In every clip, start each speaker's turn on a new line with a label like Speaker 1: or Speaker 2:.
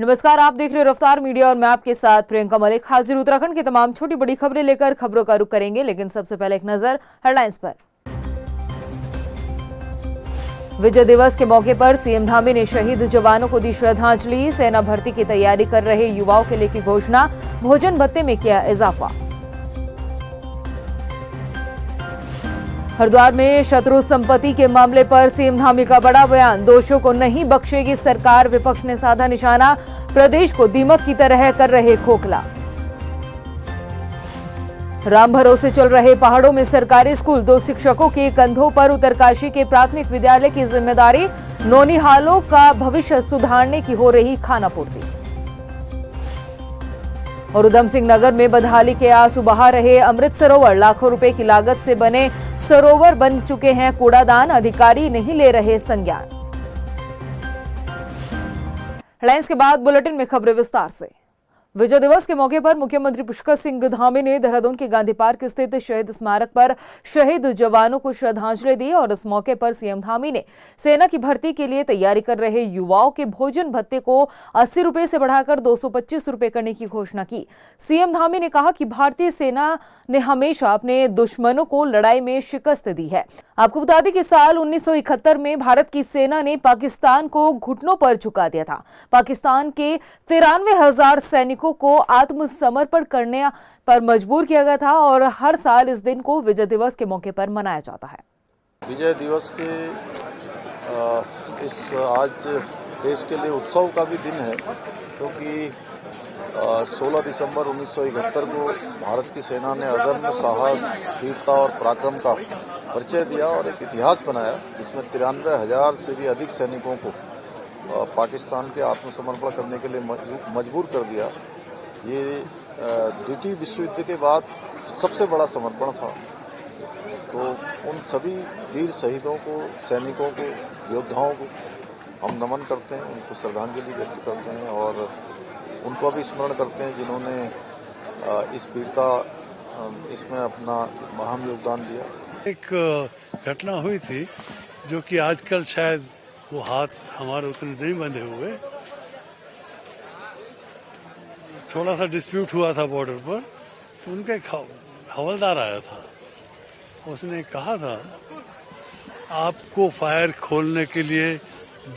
Speaker 1: नमस्कार, आप देख रहे हो रफ्तार मीडिया और मैं आपके साथ प्रियंका मलिक हाजिर। उत्तराखंड की तमाम छोटी बड़ी खबरें लेकर खबरों का रुख करेंगे, लेकिन सबसे पहले एक नजर हेडलाइंस पर। विजय दिवस के मौके पर सीएम धामी ने शहीद जवानों को दी श्रद्धांजलि। सेना भर्ती की तैयारी कर रहे युवाओं के लिए की घोषणा, भोजन भत्ते में किया इजाफा। हरिद्वार में शत्रु संपत्ति के मामले पर सीएम धामी का बड़ा बयान, दोषियों को नहीं बख्शेगी सरकार, विपक्ष ने साधा निशाना, प्रदेश को दीमक की तरह कर रहे खोखला। राम भरोसे चल रहे पहाड़ों में सरकारी स्कूल, 2 शिक्षकों के कंधों पर उत्तरकाशी के प्राथमिक विद्यालय की जिम्मेदारी, नौनिहालों का भविष्य सुधारने की हो रही खानापूर्ति। और उधम सिंह नगर में बदहाली के आंसू बहा रहे अमृत सरोवर, लाखों रुपए की लागत से बने सरोवर बन चुके हैं कूड़ादान, अधिकारी नहीं ले रहे संज्ञान। हेडलाइंस के बाद बुलेटिन में खबरें विस्तार से। विजय दिवस के मौके पर मुख्यमंत्री पुष्कर सिंह धामी ने देहरादून के गांधी पार्क स्थित शहीद स्मारक पर शहीद जवानों को श्रद्धांजलि दी और इस मौके पर सीएम धामी ने सेना की भर्ती के लिए तैयारी कर रहे युवाओं के भोजन भत्ते को 80 रुपए से बढ़ाकर 225 रुपए करने की घोषणा की। सीएम धामी ने कहा कि भारतीय सेना ने हमेशा अपने दुश्मनों को लड़ाई में शिकस्त दी है। आपको बता दें कि साल 1971 में भारत की सेना ने पाकिस्तान को घुटनों पर झुका दिया था। पाकिस्तान के 93,000 सैनिकों को आत्मसमर्पण करने पर मजबूर किया गया था और हर साल इस दिन को विजय दिवस के मौके पर मनाया जाता है।
Speaker 2: विजय दिवस के इस आज देश के लिए उत्सव का भी दिन है, क्योंकि 16 दिसंबर 1971 को भारत की सेना ने अदम्य साहस, वीरता और पराक्रम का परिचय दिया और एक इतिहास बनाया, जिसमें 93,000 से भी अधिक सैनिकों को पाकिस्तान के आत्मसमर्पण करने के लिए मजबूर कर दिया। ये द्वितीय विश्व युद्ध के बाद सबसे बड़ा समर्पण था। तो उन सभी वीर शहीदों को, सैनिकों को, योद्धाओं को हम नमन करते हैं, उनको श्रद्धांजलि व्यक्त करते हैं और उनको भी स्मरण करते हैं जिन्होंने इस वीरता इसमें अपना अहम योगदान दिया।
Speaker 3: एक घटना हुई थी जो कि आजकल शायद वो हाथ हमारे उतने नहीं बंधे हुए। थोड़ा सा डिस्प्यूट हुआ था बॉर्डर पर, तो उनका एक हवलदार आया था, उसने कहा था आपको फायर खोलने के लिए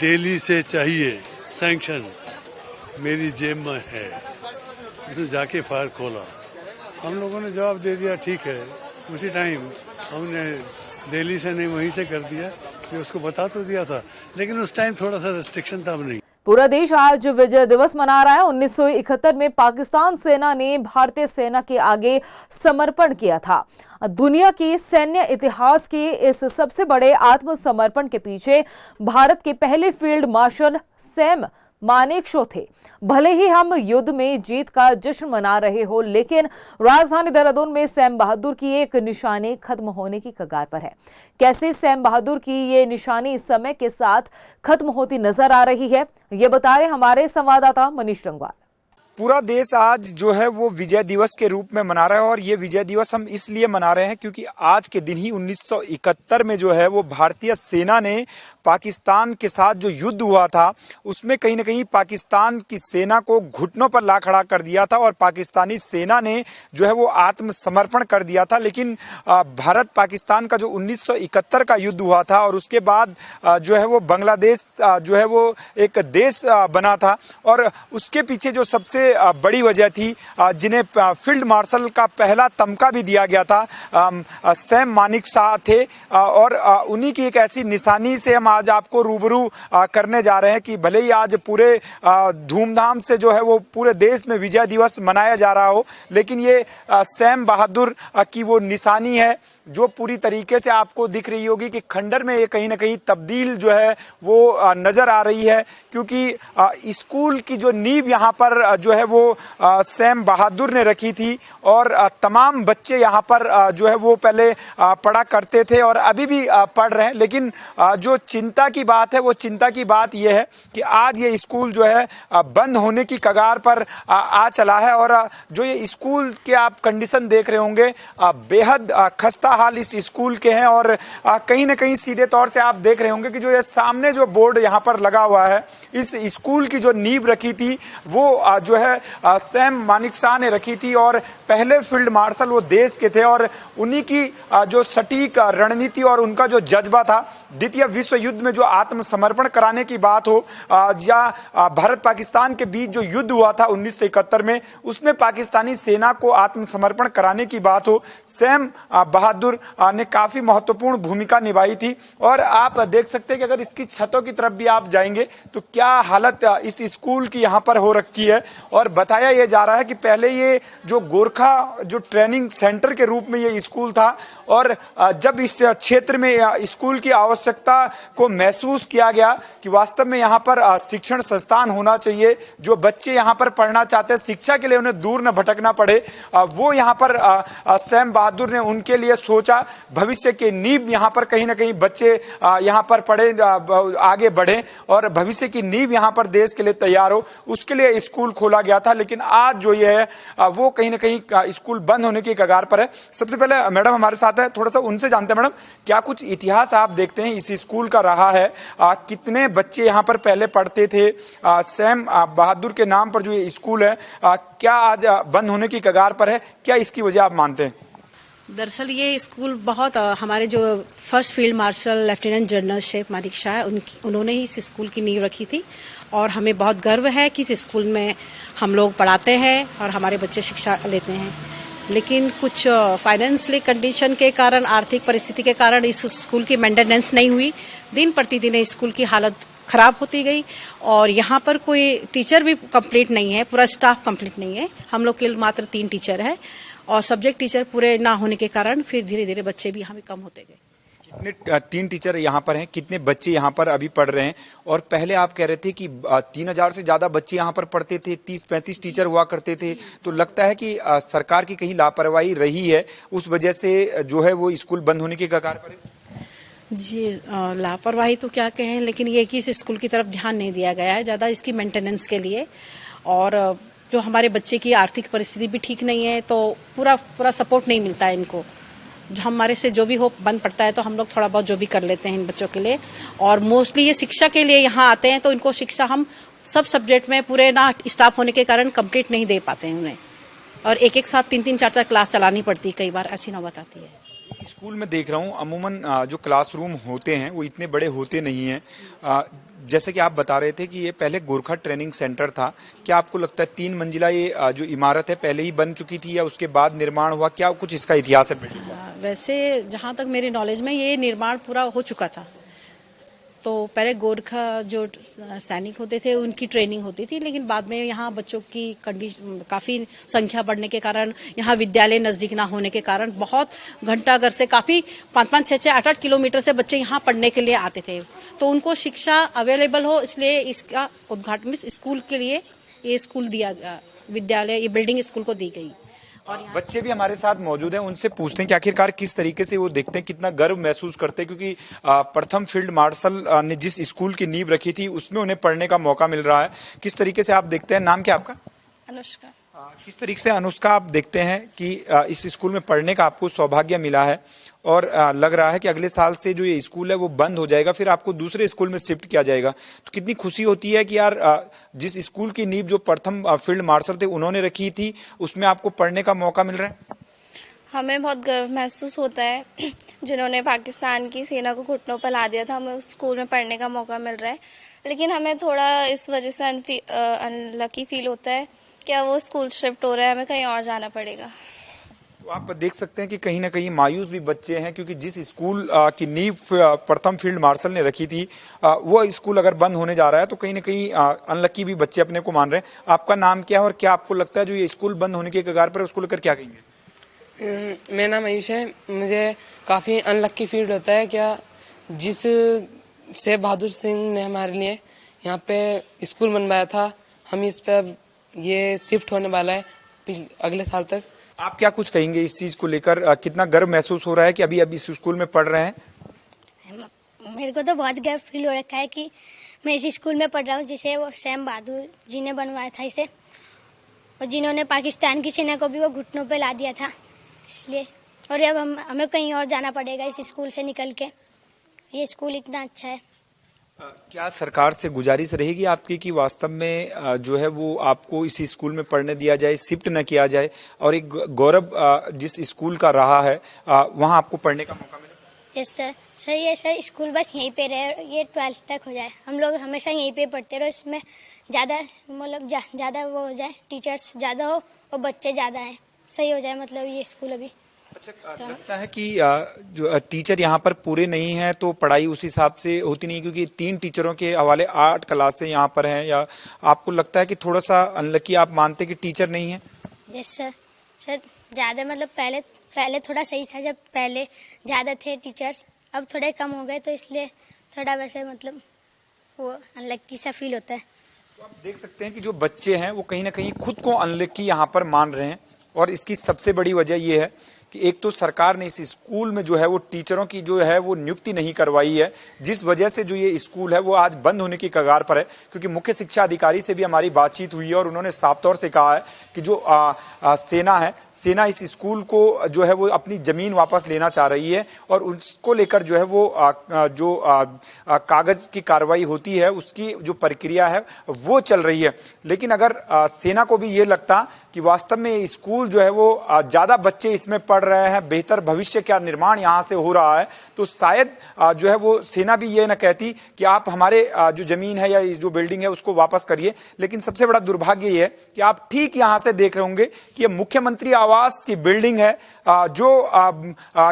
Speaker 3: दिल्ली से चाहिए सैंक्शन, मेरी जेब में है। उसने जाके फायर खोला, हम लोगों ने जवाब दे दिया ठीक है। उसी टाइम हमने दिल्ली से नहीं वहीं से कर दिया, कि उसको बता तो दिया था, लेकिन उस टाइम थोड़ा सा रेस्ट्रिक्शन था, अब नहीं।
Speaker 1: पूरा देश आज विजय दिवस मना रहा है। 1971 में पाकिस्तान सेना ने भारतीय सेना के आगे समर्पण किया था। दुनिया के सैन्य इतिहास के इस सबसे बड़े आत्मसमर्पण के पीछे भारत के पहले फील्ड मार्शल सैम मानेकशॉ थे। भले ही हम युद्ध में जीत का जश्न मना रहे हो, लेकिन राजधानी देहरादून में सैम बहादुर की एक निशानी खत्म होने की कगार पर है। कैसे सैम बहादुर की ये निशानी समय के साथ खत्म होती नजर आ रही है, ये बता रहे हमारे संवाददाता मनीष रंगवाल।
Speaker 4: पूरा देश आज जो है वो विजय दिवस के रूप में मना रहा है और ये विजय दिवस हम इसलिए मना रहे हैं क्योंकि आज के दिन ही 1971 में जो है वो भारतीय सेना ने पाकिस्तान के साथ जो युद्ध हुआ था उसमें कहीं ना कहीं पाकिस्तान की सेना को घुटनों पर ला खड़ा कर दिया था और पाकिस्तानी सेना ने जो है वो आत्मसमर्पण कर दिया था। लेकिन भारत पाकिस्तान का जो 1971 का युद्ध हुआ था और उसके बाद जो है वो बांग्लादेश जो है वो एक देश बना था और उसके पीछे जो सबसे बड़ी वजह थी, जिन्हें फील्ड मार्शल का पहला तमगा भी दिया गया था, सैम मानेकशॉ थे और उन्हीं की एक ऐसी निशानी से हम आज आपको रूबरू करने जा रहे हैं कि भले ही आज पूरे धूमधाम से जो है वो पूरे देश में विजय दिवस मनाया जा रहा हो, लेकिन ये सैम बहादुर की वो निशानी है जो पूरी तरीके से आपको दिख रही होगी कि खंडर में ये कहीं ना कहीं तब्दील जो है वो नजर आ रही है, क्योंकि स्कूल की जो नींव यहाँ पर जो है वो सैम बहादुर ने रखी थी और तमाम बच्चे यहाँ पर जो है वो पहले पढ़ा करते थे और अभी भी पढ़ रहे हैं। लेकिन जो चिंता की बात है वो चिंता की बात ये है कि आज ये स्कूल जो है बंद होने की कगार पर आ चला है और जो ये स्कूल के आप कंडीशन देख रहे होंगे बेहद खस्ता हाल इस स्कूल के हैं और कहीं ना कहीं सीधे तौर से आप देख रहे होंगे कि जो ये सामने जो बोर्ड यहाँ पर लगा हुआ है, इस स्कूल की जो नींव रखी थी वो जो है सैम मानेकशॉ ने रखी थी और पहले फील्ड मार्शल वो देश के थे और उन्हीं की जो सटीक रणनीति और उनका जो जज्बा था, द्वितीय विश्व युद्ध में जो आत्मसमर्पण कराने की बात हो या भारत पाकिस्तान के बीच जो युद्ध हुआ था 1971 में, उसमें पाकिस्तानी सेना को आत्मसमर्पण कराने की बात हो, सैम बहादुर ने काफी महत्वपूर्ण भूमिका निभाई थी। और आप देख सकते हैं कि अगर इसकी छतों की तरफ भी आप जाएंगे तो क्या हालत इस स्कूल की यहाँ पर हो रखी है। और बताया यह जा रहा है कि पहले ये जो गोरखा जो ट्रेनिंग सेंटर के रूप में ये स्कूल था और जब इस क्षेत्र में स्कूल की आवश्यकता को महसूस किया गया कि वास्तव में यहाँ पर शिक्षण संस्थान होना चाहिए, जो बच्चे यहाँ पर पढ़ना चाहते हैं शिक्षा के लिए उन्हें दूर न भटकना पड़े, वो यहाँ पर सैम बहादुर ने उनके लिए सोचा। भविष्य के नींव यहाँ पर कहीं ना कहीं बच्चे यहाँ पर पढ़े, आगे बढ़े और भविष्य की नींव यहाँ पर देश के लिए तैयार हो, उसके लिए स्कूल खोला गया था। लेकिन आज जो ये है वो कहीं ना कहीं स्कूल बंद होने की कगार पर है। सबसे पहले मैडम हमारे साथ है, थोड़ा सा उनसे जानते हैं। मैडम, क्या कुछ इतिहास आप देखते हैं इस स्कूल का रहा है, कितने बच्चे यहाँ पर पहले पढ़ते थे, सैम बहादुर के नाम पर जो ये स्कूल है क्या आज बंद होने की कगार पर है, क्या इसकी वजह आप मानते हैं?
Speaker 5: दरअसल ये स्कूल बहुत हमारे जो first field marshal lieutenant general Sam Manekshaw है उन्होंने ही इस स्कूल की नींव रखी थी और हमें बहुत गर्व है कि इस स्कूल में हम लोग पढ़ाते हैं और हमारे बच्चे शिक्षा लेते हैं। लेकिन कुछ फाइनेंशियली कंडीशन के कारण, आर्थिक परिस्थिति के कारण इस स्कूल की मेंटेनेंस नहीं हुई। दिन प्रतिदिन स्कूल की हालत खराब होती गई और यहाँ पर कोई टीचर भी कंप्लीट नहीं है, पूरा स्टाफ कंप्लीट नहीं है। हम लोग के मात्र 3 टीचर है और सब्जेक्ट टीचर पूरे ना होने के कारण फिर धीरे धीरे बच्चे भी हमें कम होते गए।
Speaker 4: कितने 3 टीचर यहाँ पर हैं, कितने बच्चे यहाँ पर अभी पढ़ रहे हैं? और पहले आप कह रहे थे कि 3000 से ज्यादा बच्चे यहाँ पर पढ़ते थे, 30-35 टीचर हुआ करते थे, तो लगता है कि सरकार की कहीं लापरवाही रही है, उस वजह से जो है वो स्कूल बंद होने की कगार पर है?
Speaker 5: जी, लापरवाही तो क्या कहें, लेकिन ये कि इस स्कूल की तरफ ध्यान नहीं दिया गया है ज़्यादा इसकी मेंटेनेंस के लिए। और जो हमारे बच्चे की आर्थिक परिस्थिति भी ठीक नहीं है तो पूरा सपोर्ट नहीं मिलता है इनको। जो हमारे से जो भी हो बंद पड़ता है तो हम लोग थोड़ा बहुत जो भी कर लेते हैं इन बच्चों के लिए। और मोस्टली ये शिक्षा के लिए यहाँ आते हैं तो इनको शिक्षा हम सब सब्जेक्ट में पूरे ना स्टाफ होने के कारण कंप्लीट नहीं दे पाते हैं उन्हें, और एक साथ 3-3, 4-4 क्लास चलानी पड़ती है, कई बार ऐसी नौबत आती है।
Speaker 4: स्कूल में देख रहा हूँ अमूमन जो क्लासरूम होते हैं वो इतने बड़े होते नहीं हैं। जैसे कि आप बता रहे थे कि ये पहले गोरखा ट्रेनिंग सेंटर था, क्या आपको लगता है 3 मंजिला ये जो इमारत है पहले ही बन चुकी थी या उसके बाद निर्माण हुआ? क्या कुछ इसका इतिहास है?
Speaker 5: वैसे जहाँ तक मेरे नॉलेज में ये निर्माण पूरा हो चुका था। तो पहले गोरखा जो सैनिक होते थे उनकी ट्रेनिंग होती थी, लेकिन बाद में यहाँ बच्चों की काफ़ी संख्या बढ़ने के कारण, यहाँ विद्यालय नज़दीक ना होने के कारण बहुत घंटाघर से काफ़ी 5-5, 6-6, 8-8 किलोमीटर से बच्चे यहाँ पढ़ने के लिए आते थे। तो उनको शिक्षा अवेलेबल हो इसलिए इसका उद्घाटन इस स्कूल के लिए ये स्कूल दिया गया, विद्यालय ये बिल्डिंग स्कूल को दी गई। और
Speaker 4: बच्चे भी हमारे साथ मौजूद हैं, उनसे पूछते हैं कि आखिरकार किस तरीके से वो देखते हैं, कितना गर्व महसूस करते हैं, क्योंकि प्रथम फील्ड मार्शल ने जिस स्कूल की नींव रखी थी उसमें उन्हें पढ़ने का मौका मिल रहा है। किस तरीके से आप देखते हैं? नाम क्या आपका?
Speaker 6: अनुष्का।
Speaker 4: किस तरीके से अनुष्का आप देखते हैं कि इस स्कूल में पढ़ने का आपको सौभाग्य मिला है और लग रहा है कि अगले साल से जो ये स्कूल है वो बंद हो जाएगा, फिर आपको दूसरे स्कूल में शिफ्ट किया जाएगा, तो कितनी खुशी होती है कि यार जिस स्कूल की नींव जो प्रथम फील्ड मार्शल थे उन्होंने रखी थी उसमें आपको पढ़ने का मौका मिल रहा है?
Speaker 6: हमें बहुत गर्व महसूस होता है, जिन्होंने पाकिस्तान की सेना को घुटनों पर ला दिया था, हमें उस स्कूल में पढ़ने का मौका मिल रहा है। लेकिन हमें थोड़ा इस वजह से अनलकी फील होता है क्या वो स्कूल शिफ्ट हो रहा है, हमें कहीं और जाना पड़ेगा।
Speaker 4: तो आप देख सकते हैं कि कहीं ना कहीं मायूस भी बच्चे हैं, क्योंकि जिस स्कूल की नींव प्रथम फील्ड मार्शल ने रखी थी वो स्कूल अगर बंद होने जा रहा है तो कहीं ना कहीं अनलकी भी बच्चे अपने को मान रहे हैं। आपका नाम क्या है और क्या आपको लगता है जो ये स्कूल बंद होने के कगार पर है उसको लेकर क्या कहेंगे?
Speaker 7: मेरा नाम आयुष है। मुझे काफ़ी अनलकी फील होता है क्या जिस सैम बहादुर सिंह ने हमारे लिए यहाँ पे स्कूल बनवाया था, हम इस पर ये शिफ्ट होने वाला है अगले साल तक।
Speaker 4: आप क्या कुछ कहेंगे इस चीज को लेकर? कितना गर्व महसूस हो रहा है कि अभी अभी इस स्कूल में पढ़ रहे हैं?
Speaker 8: मेरे को तो बहुत गर्व फील हो रखा है कि मैं इस स्कूल में पढ़ रहा हूँ जिसे वो सैम बहादुर जी ने बनवाया था इसे, और जिन्होंने पाकिस्तान की सेना को भी वो घुटनों पे ला दिया था, इसलिए। और अब हमें कहीं और जाना पड़ेगा इस स्कूल से निकल के। ये स्कूल इतना अच्छा है।
Speaker 4: क्या सरकार से गुजारिश रहेगी आपकी कि वास्तव में जो है वो आपको इसी स्कूल में पढ़ने दिया जाए, शिफ्ट न किया जाए, और एक गौरव जिस स्कूल का रहा है वहाँ आपको पढ़ने का मौका मिले?
Speaker 8: Yes sir. सर ये सर स्कूल बस यहीं पे रहे, ये 12th तक हो जाए, हम लोग हमेशा यहीं पे पढ़ते रहो, इसमें ज़्यादा मतलब ज़्यादा वो हो जाए, टीचर्स ज़्यादा हो और बच्चे ज़्यादा हैं, सही हो जाए मतलब ये स्कूल अभी।
Speaker 4: अच्छा, लगता है कि जो टीचर यहाँ पर पूरे नहीं हैं तो पढ़ाई उस हिसाब से होती नहीं, क्योंकि 3 टीचरों के हवाले 8 क्लासें यहाँ पर हैं, या आपको लगता है कि थोड़ा सा अनलकी आप मानते कि टीचर नहीं है?
Speaker 8: Yes sir. सर ज़्यादा मतलब पहले थोड़ा सही था, जब पहले ज़्यादा थे टीचर्स, अब थोड़े कम हो गए, तो इसलिए थोड़ा वैसे मतलब वो अनलकी सा फील होता है।
Speaker 4: तो आप देख सकते हैं कि जो बच्चे हैं वो कहीं ना कहीं खुद को अनलकी यहाँ पर मान रहे हैं, और इसकी सबसे बड़ी वजह ये है कि एक तो सरकार ने इस स्कूल में जो है वो टीचरों की जो है वो नियुक्ति नहीं करवाई है, जिस वजह से जो ये स्कूल है वो आज बंद होने की कगार पर है। क्योंकि मुख्य शिक्षा अधिकारी से भी हमारी बातचीत हुई है और उन्होंने साफ तौर से कहा है कि जो सेना है, सेना इस स्कूल को जो है वो अपनी जमीन वापस लेना चाह रही है, और उसको लेकर जो है वो कागज की कार्रवाई होती है, उसकी जो प्रक्रिया है वो चल रही है। लेकिन अगर सेना को भी ये लगता कि वास्तव में स्कूल जो है वो ज्यादा बच्चे इसमें पढ़ रहे हैं, बेहतर भविष्य का निर्माण यहाँ से हो रहा है, तो शायद जो है वो सेना भी ये न कहती कि आप हमारे जो जमीन है या जो बिल्डिंग है उसको वापस करिए। लेकिन सबसे बड़ा दुर्भाग्य ये है कि आप ठीक यहाँ से देख रहे होंगे कि ये मुख्यमंत्री आवास की बिल्डिंग है जो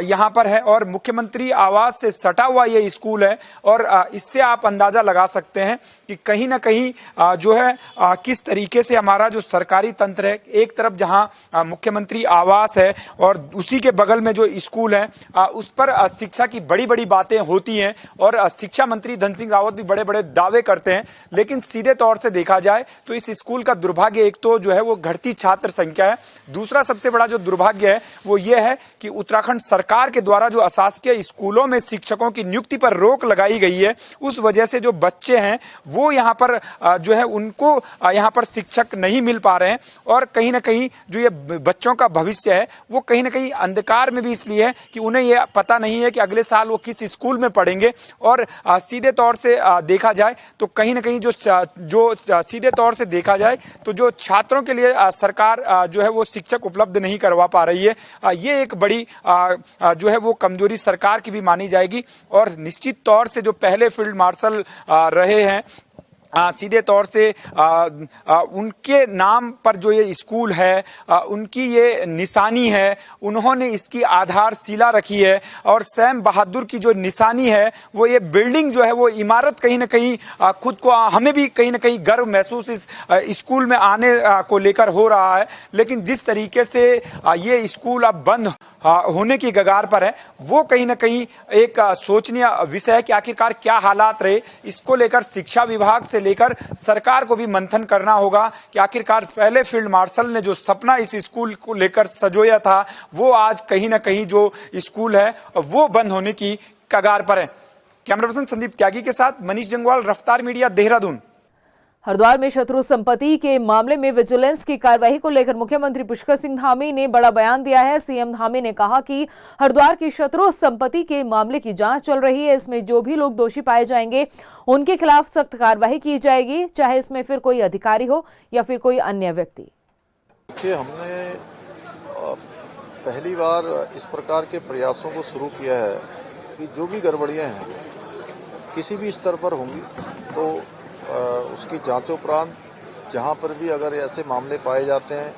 Speaker 4: यहाँ पर है, और मुख्यमंत्री आवास से सटा हुआ ये स्कूल है, और इससे आप अंदाजा लगा सकते हैं कि कहीं ना कहीं जो है किस तरीके से हमारा जो सरकारी तंत्र है, एक तरफ जहां मुख्यमंत्री आवास है और उसी के बगल में जो स्कूल है उस पर शिक्षा की बड़ी बड़ी बातें होती हैं, और शिक्षा मंत्री धन सिंह रावत भी बड़े बड़े दावे करते हैं। लेकिन सीधे तौर से देखा जाए तो इस स्कूल का दुर्भाग्य एक तो जो है वो घटती छात्र संख्या है, दूसरा सबसे बड़ा जो दुर्भाग्य है वो ये है कि उत्तराखंड सरकार के द्वारा जो अशासकीय स्कूलों में शिक्षकों की नियुक्ति पर रोक लगाई गई है, उस वजह से जो बच्चे हैं वो यहाँ पर जो है उनको यहाँ पर शिक्षक नहीं मिल पा रहे हैं, और कहीं ना कहीं जो ये बच्चों का भविष्य है वो कहीं ना कहीं अंधकार में भी इसलिए है कि उन्हें ये पता नहीं है कि अगले साल वो किस स्कूल में पढ़ेंगे। और सीधे तौर से देखा जाए तो कहीं ना कहीं जो सीधे तौर से देखा जाए तो जो छात्रों के लिए सरकार जो है वो शिक्षक उपलब्ध नहीं करवा पा रही है, ये एक बड़ी जो है वो कमजोरी सरकार की भी मानी जाएगी। और निश्चित तौर से जो पहले फील्ड मार्शल रहे हैं, सीधे तौर से उनके नाम पर जो ये स्कूल है उनकी ये निशानी है, उन्होंने इसकी आधारशिला रखी है, और सैम बहादुर की जो निशानी है वो ये बिल्डिंग जो है वो इमारत कहीं ना कहीं खुद को हमें भी कहीं ना कहीं गर्व महसूस इस स्कूल में आने को लेकर हो रहा है। लेकिन जिस तरीके से ये स्कूल अब बंद होने की कगार पर है वो कहीं ना कहीं एक सोचनीय विषय है कि आखिरकार क्या हालात रहे। इसको लेकर शिक्षा विभाग से लेकर सरकार को भी मंथन करना होगा कि आखिरकार पहले फील्ड मार्शल ने जो सपना इस स्कूल को लेकर सजोया था वो आज कहीं ना कहीं जो स्कूल है वो बंद होने की कगार पर है। कैमरा पर्सन संदीप त्यागी के साथ मनीष जंगवाल, रफ्तार मीडिया, देहरादून।
Speaker 1: हरिद्वार में शत्रु संपत्ति के मामले में विजिलेंस की कार्रवाई को लेकर मुख्यमंत्री पुष्कर सिंह धामी ने बड़ा बयान दिया है। सीएम धामी ने कहा कि हरिद्वार की शत्रु संपत्ति के मामले की जांच चल रही है, इसमें जो भी लोग दोषी पाए जाएंगे उनके खिलाफ सख्त कार्रवाई की जाएगी, चाहे इसमें फिर कोई अधिकारी हो या फिर कोई अन्य व्यक्ति।
Speaker 2: देखिए, हमने पहली बार इस प्रकार के प्रयासों को शुरू किया है कि जो भी गड़बड़ियां हैं किसी भी स्तर पर होंगी तो उसकी जांचोपरांत जहां पर भी अगर ऐसे मामले पाए जाते हैं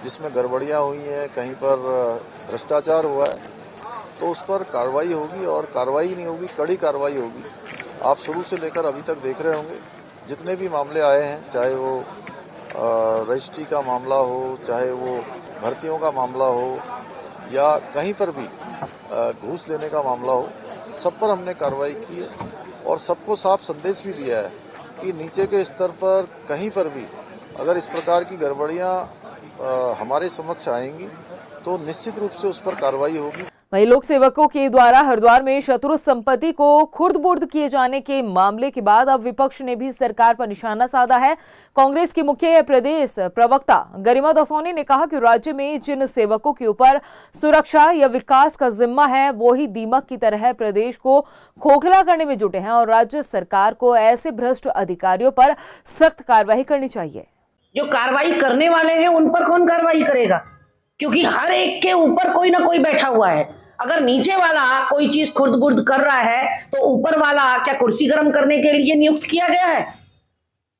Speaker 2: जिसमें गड़बड़ियां हुई हैं, कहीं पर भ्रष्टाचार हुआ है, तो उस पर कार्रवाई होगी, और कार्रवाई नहीं होगी, कड़ी कार्रवाई होगी। आप शुरू से लेकर अभी तक देख रहे होंगे जितने भी मामले आए हैं, चाहे वो रजिस्ट्री का मामला हो, चाहे वो भर्तियों का मामला हो, या कहीं पर भी घूस लेने का मामला हो, सब पर हमने कार्रवाई की है और सबको साफ संदेश भी दिया है कि नीचे के स्तर पर कहीं पर भी अगर इस प्रकार की गड़बड़ियां हमारे समक्ष आएंगी तो निश्चित रूप से उस पर कार्रवाई होगी।
Speaker 1: वहीं लोक सेवकों के द्वारा हरिद्वार में शत्रु संपत्ति को खुर्द-बुर्द किए जाने के मामले के बाद अब विपक्ष ने भी सरकार पर निशाना साधा है। कांग्रेस की मुख्य प्रदेश प्रवक्ता गरिमा दसोनी ने कहा कि राज्य में जिन सेवकों के ऊपर सुरक्षा या विकास का जिम्मा है वो ही दीमक की तरह प्रदेश को खोखला करने में जुटे हैं और राज्य सरकार को ऐसे भ्रष्ट अधिकारियों पर सख्त कार्रवाई करनी चाहिए।
Speaker 9: जो कार्रवाई करने वाले हैं उन पर कौन कार्रवाई करेगा, क्योंकि हर एक के ऊपर कोई ना कोई बैठा हुआ है। अगर नीचे वाला कोई चीज खुर्द-बुर्द कर रहा है तो ऊपर वाला क्या कुर्सी गर्म करने के लिए नियुक्त किया गया है?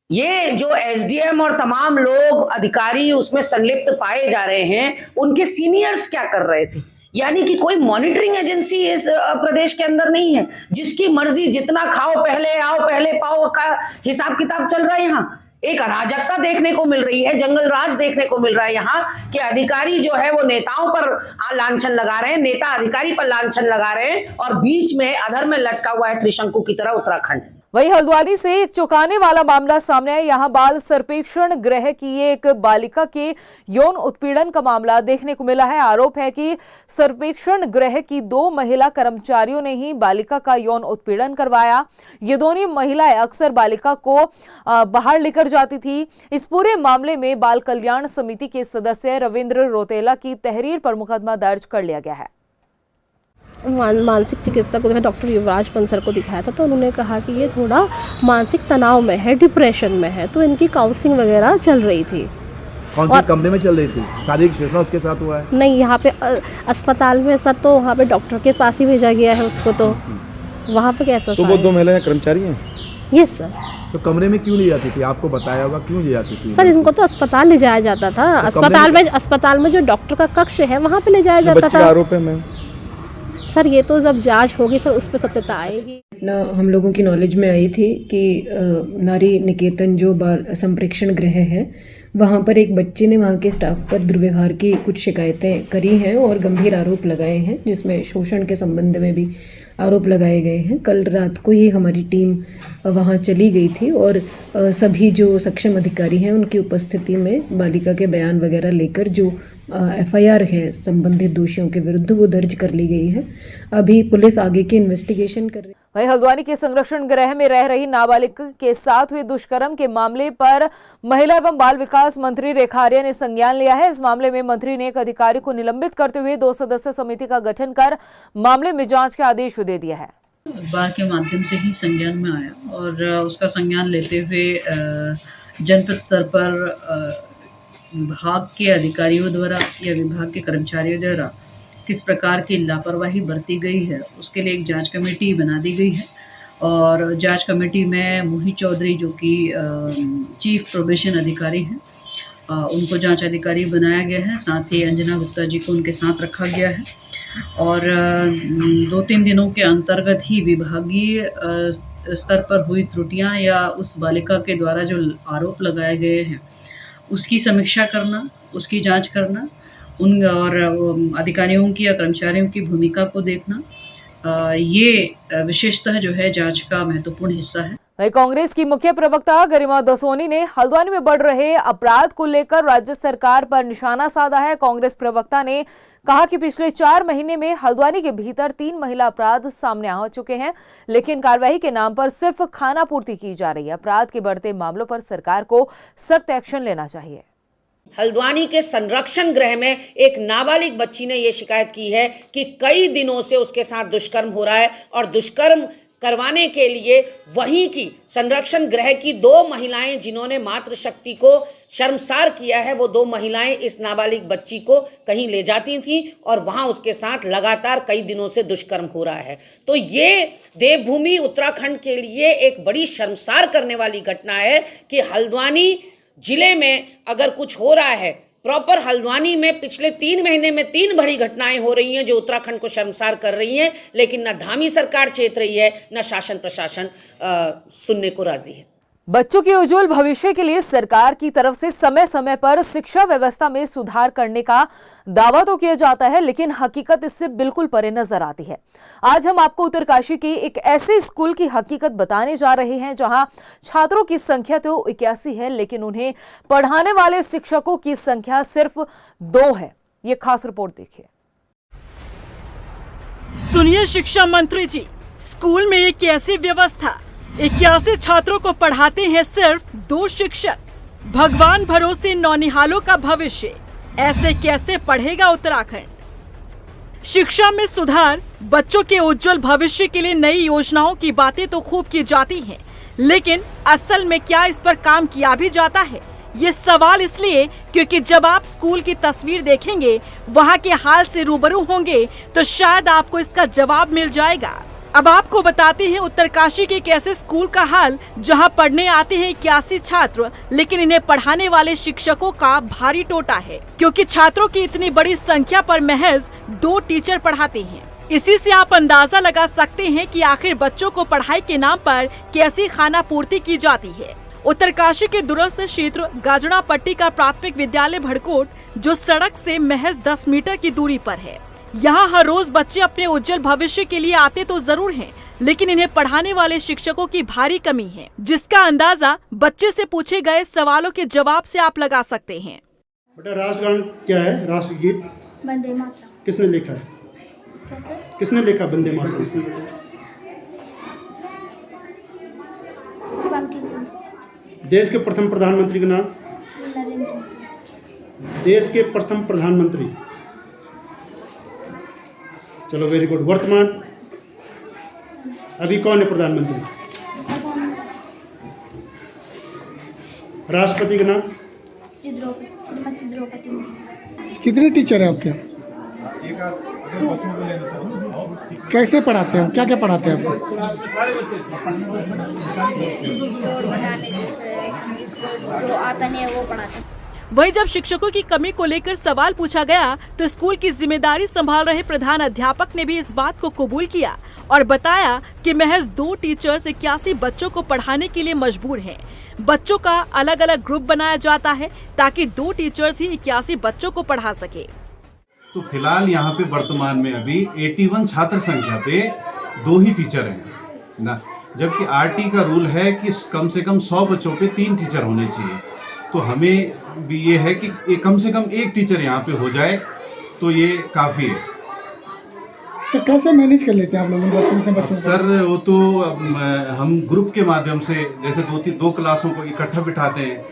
Speaker 9: ये जो एसडीएम और तमाम लोग अधिकारी उसमें संलिप्त पाए जा रहे हैं, उनके सीनियर्स क्या कर रहे थे? यानी कि कोई मॉनिटरिंग एजेंसी इस प्रदेश के अंदर नहीं है। जिसकी मर्जी जितना खाओ पहले आओ पहले पाओ का हिसाब किताब चल रहा है। यहाँ एक अराजकता देखने को मिल रही है, जंगल राज देखने को मिल रहा है यहाँ कि अधिकारी जो है वो नेताओं पर लांछन लगा रहे हैं, नेता अधिकारी पर लांछन लगा रहे हैं और बीच में अधर में लटका हुआ है त्रिशंकु की तरह उत्तराखंड।
Speaker 1: वहीं हल्द्वानी से एक चौंकाने वाला मामला सामने आया। यहां बाल सर्वेक्षण गृह की एक बालिका के यौन उत्पीड़न का मामला देखने को मिला है। आरोप है कि सर्वेक्षण गृह की 2 महिला कर्मचारियों ने ही बालिका का यौन उत्पीड़न करवाया। ये दोनों महिलाएं अक्सर बालिका को बाहर लेकर जाती थी। इस पूरे मामले में बाल कल्याण समिति के सदस्य रविंद्र रोतेला की तहरीर पर मुकदमा दर्ज कर लिया गया है।
Speaker 10: मानसिक चिकित्सक डॉक्टर युवराज पंसर को दिखाया था तो उन्होंने कहा कि ये थोड़ा मानसिक तनाव में है, डिप्रेशन में है, तो इनकी काउंसलिंग वगैरह चल रही थी।
Speaker 11: कौन से कमरे में चल रही थी? शारीरिक शोषण उसके साथ हुआ है?
Speaker 10: नहीं, यहाँ पे अस्पताल में सर, तो वहाँ पे डॉक्टर के पास ही भेजा गया है उसको, तो वहाँ पे कैसा?
Speaker 11: तो वो 2 महिलाएं कर्मचारी हैं?
Speaker 10: Yes sir.
Speaker 11: तो कमरे में क्यों ले जाती थी? आपको बताया होगा क्यों ले जाती थी?
Speaker 10: सर इनको तो अस्पताल ले जाया जाता था। अस्पताल में जो डॉक्टर का कक्ष है वहाँ पे ले जाया जाता था।
Speaker 11: आरोप है मैम?
Speaker 10: सर ये तो जब जांच होगी सर उस पर सत्यता आएगी
Speaker 12: ना। हम लोगों की नॉलेज में आई थी कि नारी निकेतन जो बाल संप्रेक्षण गृह है वहाँ पर एक बच्चे ने वहाँ के स्टाफ पर दुर्व्यवहार की कुछ शिकायतें करी हैं और गंभीर आरोप लगाए हैं, जिसमें शोषण के संबंध में भी आरोप लगाए गए हैं। कल रात को ही हमारी टीम वहाँ चली गई थी और सभी जो सक्षम अधिकारी हैं उनकी उपस्थिति में बालिका के बयान वगैरह लेकर जो एफआईआर है संबंधित दोषियों के विरुद्ध वो दर्ज कर ली गई है। अभी पुलिस आगे की इन्वेस्टिगेशन कर रही है।
Speaker 1: वहीं हल्द्वानी के संरक्षण गृह में रह रही नाबालिग के साथ हुए दुष्कर्म के मामले पर महिला एवं बाल विकास मंत्री रेखा आर्या ने संज्ञान लिया है। इस मामले में मंत्री ने एक अधिकारी को निलंबित करते हुए 2 सदस्य समिति का गठन कर मामले में जांच के आदेश दे दिया है।
Speaker 13: अखबार के माध्यम से ही संज्ञान में आया और उसका संज्ञान लेते हुए जनपद स्तर पर विभाग के अधिकारियों द्वारा या विभाग के कर्मचारियों द्वारा किस प्रकार की लापरवाही बरती गई है उसके लिए एक जांच कमेटी बना दी गई है और जांच कमेटी में मोहित चौधरी जो कि चीफ प्रोबेशन अधिकारी हैं उनको जांच अधिकारी बनाया गया है। साथ ही अंजना गुप्ता जी को उनके साथ रखा गया है और 2-3 दिनों के अंतर्गत ही विभागीय स्तर पर हुई त्रुटियां या उस बालिका के द्वारा जो आरोप लगाए गए हैं उसकी समीक्षा करना, उसकी जांच करना, उन और अधिकारियों की या कर्मचारियों की भूमिका को देखना, ये विशेषतः जो है जांच का महत्वपूर्ण हिस्सा है।
Speaker 1: वहीं कांग्रेस की मुख्य प्रवक्ता गरिमा दसोनी ने हल्द्वानी में बढ़ रहे अपराध को लेकर राज्य सरकार पर निशाना साधा है। कांग्रेस प्रवक्ता ने कहा कि पिछले 4 महीने में हल्द्वानी के भीतर 3 महिला अपराध सामने आ चुके हैं, लेकिन कार्रवाई के नाम पर सिर्फ खानापूर्ति की जा रही है। अपराध के बढ़ते मामलों पर सरकार को सख्त एक्शन लेना चाहिए।
Speaker 9: हल्द्वानी के संरक्षण गृह में एक नाबालिग बच्ची ने यह शिकायत की है कि कई दिनों से उसके साथ दुष्कर्म हो रहा है और दुष्कर्म करवाने के लिए वहीं की संरक्षण गृह की 2 महिलाएं जिन्होंने मातृशक्ति को शर्मसार किया है, वो 2 महिलाएं इस नाबालिग बच्ची को कहीं ले जाती थीं और वहां उसके साथ लगातार कई दिनों से दुष्कर्म हो रहा है। तो ये देवभूमि उत्तराखंड के लिए एक बड़ी शर्मसार करने वाली घटना है कि हल्द्वानी जिले में अगर कुछ हो रहा है, प्रॉपर हल्द्वानी में पिछले 3 महीने में 3 बड़ी घटनाएं हो रही हैं जो उत्तराखंड को शर्मसार कर रही हैं, लेकिन न धामी सरकार चेत रही है, न शासन प्रशासन सुनने को राजी है।
Speaker 1: बच्चों के उज्जवल भविष्य के लिए सरकार की तरफ से समय समय पर शिक्षा व्यवस्था में सुधार करने का दावा तो किया जाता है, लेकिन हकीकत इससे बिल्कुल परे नजर आती है। आज हम आपको उत्तरकाशी के एक ऐसे स्कूल की हकीकत बताने जा रहे हैं जहां छात्रों की संख्या तो 81 है, लेकिन उन्हें पढ़ाने वाले शिक्षकों की संख्या सिर्फ 2 है। ये खास रिपोर्ट देखिए।
Speaker 14: सुनिए शिक्षा मंत्री जी, स्कूल में एक ऐसी व्यवस्था, 81 छात्रों को पढ़ाते हैं सिर्फ 2 शिक्षक। भगवान भरोसे नौनिहालों का भविष्य, ऐसे कैसे पढ़ेगा उत्तराखंड? शिक्षा में सुधार, बच्चों के उज्जवल भविष्य के लिए नई योजनाओं की बातें तो खूब की जाती हैं, लेकिन असल में क्या इस पर काम किया भी जाता है? ये सवाल इसलिए क्योंकि जब आप स्कूल की तस्वीर देखेंगे, वहाँ के हाल से रूबरू होंगे, तो शायद आपको इसका जवाब मिल जाएगा। अब आपको बताते हैं उत्तरकाशी के एक ऐसे स्कूल का हाल जहां पढ़ने आते हैं 81 छात्र, लेकिन इन्हें पढ़ाने वाले शिक्षकों का भारी टोटा है, क्योंकि छात्रों की इतनी बड़ी संख्या पर महज 2 टीचर पढ़ाते हैं। इसी से आप अंदाजा लगा सकते हैं कि आखिर बच्चों को पढ़ाई के नाम पर कैसी खाना पूर्ति की जाती है। उत्तरकाशी के दूरस्थ क्षेत्र गाजड़ा पट्टी का प्राथमिक विद्यालय भड़कोट, जो सड़क से महज 10 मीटर की दूरी पर है, यहाँ हर रोज बच्चे अपने उज्जवल भविष्य के लिए आते तो जरूर हैं, लेकिन इन्हें पढ़ाने वाले शिक्षकों की भारी कमी है, जिसका अंदाजा बच्चे से पूछे गए सवालों के जवाब से आप लगा सकते हैं।
Speaker 15: बेटा राष्ट्रगान क्या है? राष्ट्रगीत
Speaker 8: वंदे मातरम।
Speaker 15: किसने लिखा है?
Speaker 8: कैसे?
Speaker 15: किसने लिखा वंदे मातरम? देश के प्रथम प्रधानमंत्री का नाम?
Speaker 8: नरेंद्र मोदी।
Speaker 15: देश के प्रथम प्रधानमंत्री, चलो वेरी गुड। वर्तमान अभी कौन है प्रधानमंत्री? राष्ट्रपति का नाम?
Speaker 8: श्रीमती द्रौपदी मुर्मू।
Speaker 16: कितने टीचर हैं आपके? कैसे पढ़ाते हैं? क्या क्या पढ़ाते हैं आपको?
Speaker 8: जो आता नहीं है वो पढ़ाते हैं।
Speaker 14: वहीं जब शिक्षकों की कमी को लेकर सवाल पूछा गया, तो स्कूल की जिम्मेदारी संभाल रहे प्रधान अध्यापक ने भी इस बात को कबूल किया और बताया कि महज 2 टीचर्स 81 बच्चों को पढ़ाने के लिए मजबूर हैं। बच्चों का अलग अलग ग्रुप बनाया जाता है ताकि 2 टीचर्स ही 81 बच्चों को पढ़ा सके।
Speaker 17: तो फिलहाल यहाँ पे वर्तमान में अभी 81 छात्र संख्या पे 2 ही टीचर हैं ना, जबकि आरटी का रूल है कि कम से कम 100 बच्चों पे 3 टीचर होने चाहिए। तो हमें भी ये है कि कम से कम 1 टीचर यहाँ पे हो जाए तो ये काफ़ी है।
Speaker 16: सर कैसे मैनेज कर लेते हैं आप लोग इतने बच्चों?
Speaker 17: सर वो तो हम ग्रुप के माध्यम से, जैसे 2 क्लासों को इकट्ठा बिठाते हैं,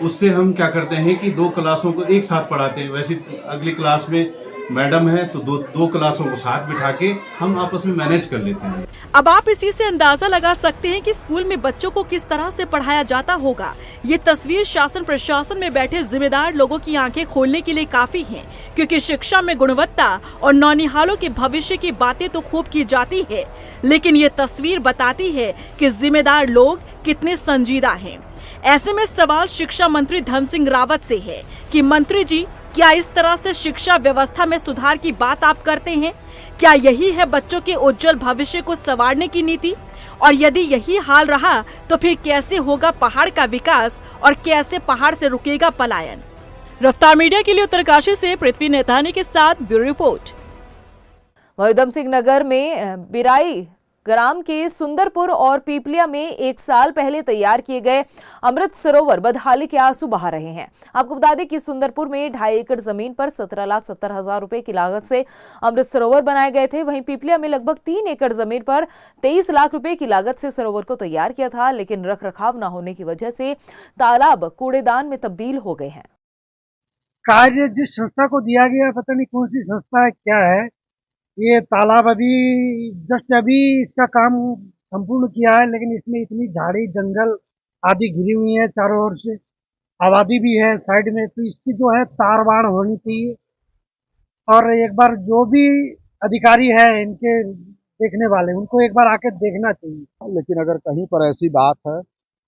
Speaker 17: उससे हम क्या करते हैं कि 2 क्लासों को एक साथ पढ़ाते हैं। वैसे अगली क्लास में मैडम है तो 2 क्लासों को साथ बिठा के हम आपस में मैनेज कर लेते हैं।
Speaker 14: अब आप इसी से अंदाजा लगा सकते हैं कि स्कूल में बच्चों को किस तरह से पढ़ाया जाता होगा। ये तस्वीर शासन प्रशासन में बैठे जिम्मेदार लोगों की आंखें खोलने के लिए काफी है, क्योंकि शिक्षा में गुणवत्ता और नौनिहालों के भविष्य की बातें तो खूब की जाती है, लेकिन ये तस्वीर बताती है कि जिम्मेदार लोग कितने संजीदा हैं। ऐसे में सवाल शिक्षा मंत्री धन सिंह रावत से है कि मंत्री जी, क्या इस तरह से शिक्षा व्यवस्था में सुधार की बात आप करते हैं? क्या यही है बच्चों के उज्जवल भविष्य को संवारने की नीति? और यदि यही हाल रहा तो फिर कैसे होगा पहाड़ का विकास और कैसे पहाड़ से रुकेगा पलायन? रफ्तार मीडिया के लिए उत्तरकाशी से पृथ्वी नेतानी के साथ ब्यूरो रिपोर्ट।
Speaker 1: उधम सिंह नगर में बिराई ग्राम के सुंदरपुर और पीपलिया में 1 साल पहले तैयार किए गए अमृत सरोवर बदहाली के आंसू बहा रहे हैं। आपको बता दें कि सुंदरपुर में 2.5 एकड़ जमीन पर 17,70,000 रुपए की लागत से अमृत सरोवर बनाए गए थे। वहीं पीपलिया में लगभग 3 एकड़ जमीन पर 23 लाख रुपए की लागत से सरोवर को तैयार किया था, लेकिन रखरखाव न होने की वजह से तालाब कूड़ेदान में तब्दील हो गए हैं।
Speaker 16: कार्य जिस संस्था को दिया गया, पता नहीं कौन सी संस्था है, क्या है, ये तालाब अभी इसका काम संपूर्ण किया है, लेकिन इसमें इतनी झाड़ी जंगल आदि घिरी हुई है, चारों ओर से आबादी भी है साइड में, तो इसकी जो है तारबाड़ होनी चाहिए। और एक बार जो भी अधिकारी है इनके देखने वाले, उनको एक बार आके देखना चाहिए।
Speaker 11: लेकिन अगर कहीं पर ऐसी बात है,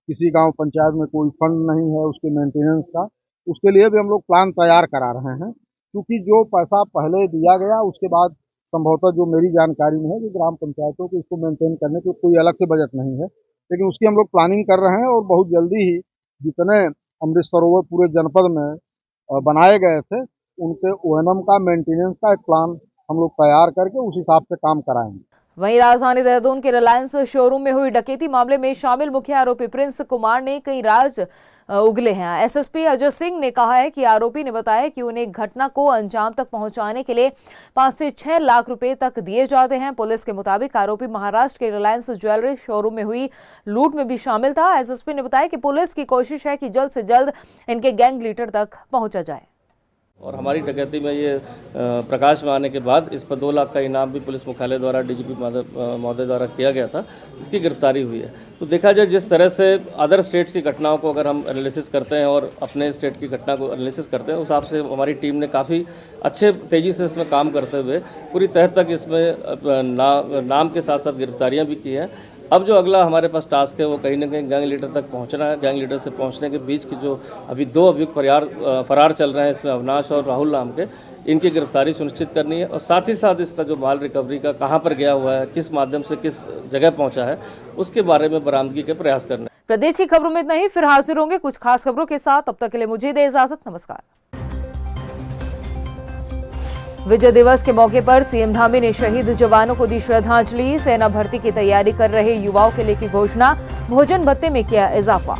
Speaker 11: किसी गांव पंचायत में कोई फंड नहीं है उसके मेंटेनेंस का, उसके लिए भी हम लोग प्लान तैयार करा रहे हैं, क्योंकि जो पैसा पहले दिया गया उसके बाद संभवतः जो मेरी जानकारी में है कि ग्राम पंचायतों को इसको मेंटेन करने के कोई अलग से बजट नहीं है, लेकिन उसकी हम लोग प्लानिंग कर रहे हैं और बहुत जल्दी ही जितने अमृत सरोवर पूरे जनपद में बनाए गए थे उनके ओएनएम का मेंटेनेंस का एक प्लान हम लोग तैयार करके उस हिसाब से काम कराएंगे।
Speaker 1: वहीं राजधानी देहरादून के रिलायंस शोरूम में हुई डकैती मामले में शामिल मुख्य आरोपी प्रिंस कुमार ने कई राज उगले हैं। एसएसपी अजय सिंह ने कहा है कि आरोपी ने बताया कि उन्हें घटना को अंजाम तक पहुंचाने के लिए 5 से 6 लाख रुपए तक दिए जाते हैं। पुलिस के मुताबिक आरोपी महाराष्ट्र के रिलायंस ज्वेलरी शोरूम में हुई लूट में भी शामिल था। एसएसपी ने बताया कि पुलिस की कोशिश है कि जल्द से जल्द इनके गैंग लीडर तक पहुंचा जाए।
Speaker 18: और हमारी डकैती में ये प्रकाश में आने के बाद इस पर 2 लाख का इनाम भी पुलिस मुख्यालय द्वारा डीजीपी महोदय द्वारा किया गया था, इसकी गिरफ्तारी हुई है। तो देखा जाए जिस तरह से अदर स्टेट्स की घटनाओं को अगर हम एनालिसिस करते हैं और अपने स्टेट की घटना को एनालिसिस करते हैं, उस हिसाब से हमारी टीम ने काफ़ी अच्छे तेज़ी से इसमें काम करते हुए पूरी तह तक इसमें नाम के साथ साथ गिरफ्तारियाँ भी की हैं। अब जो अगला हमारे पास टास्क है वो कहीं ना कहीं गैंग लीडर तक पहुंचना है। गैंग लीडर से पहुंचने के बीच की जो अभी 2 अभियुक्त फरार चल रहे हैं, इसमें अविनाश और राहुल नाम के, इनकी गिरफ्तारी सुनिश्चित करनी है और साथ ही साथ इसका जो माल रिकवरी का कहां पर गया हुआ है, किस माध्यम से किस जगह पहुंचा है, उसके बारे में बरामदगी के प्रयास करने।
Speaker 1: प्रदेश की खबरों में इतना ही, फिर हाजिर होंगे कुछ खास खबरों के साथ। तब तक के लिए मुझे दे इजाजत, नमस्कार। विजय दिवस के मौके पर सीएम धामी ने शहीद जवानों को दी श्रद्धांजलि। सेना भर्ती की तैयारी कर रहे युवाओं के लिए की घोषणा, भोजन भत्ते में किया इजाफा।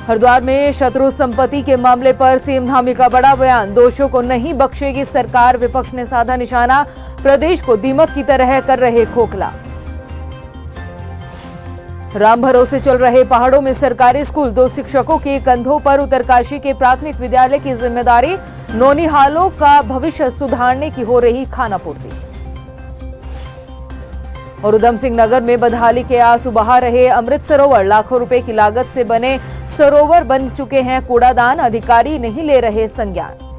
Speaker 1: हरिद्वार में शत्रु संपत्ति के मामले पर सीएम धामी का बड़ा बयान, दोषियों को नहीं बख्शेगी सरकार, विपक्ष ने साधा निशाना, प्रदेश को दीमक की तरह कर रहे खोखला। राम भरोसे चल रहे पहाड़ों में सरकारी स्कूल, 2 शिक्षकों के कंधों पर उत्तरकाशी के प्राथमिक विद्यालय की जिम्मेदारी, नौनिहालों का भविष्य सुधारने की हो रही खानापूर्ति। और उधम सिंह नगर में बदहाली के आंसू बहा रहे अमृत सरोवर, लाखों रुपए की लागत से बने सरोवर बन चुके हैं कूड़ादान, अधिकारी नहीं ले रहे संज्ञान।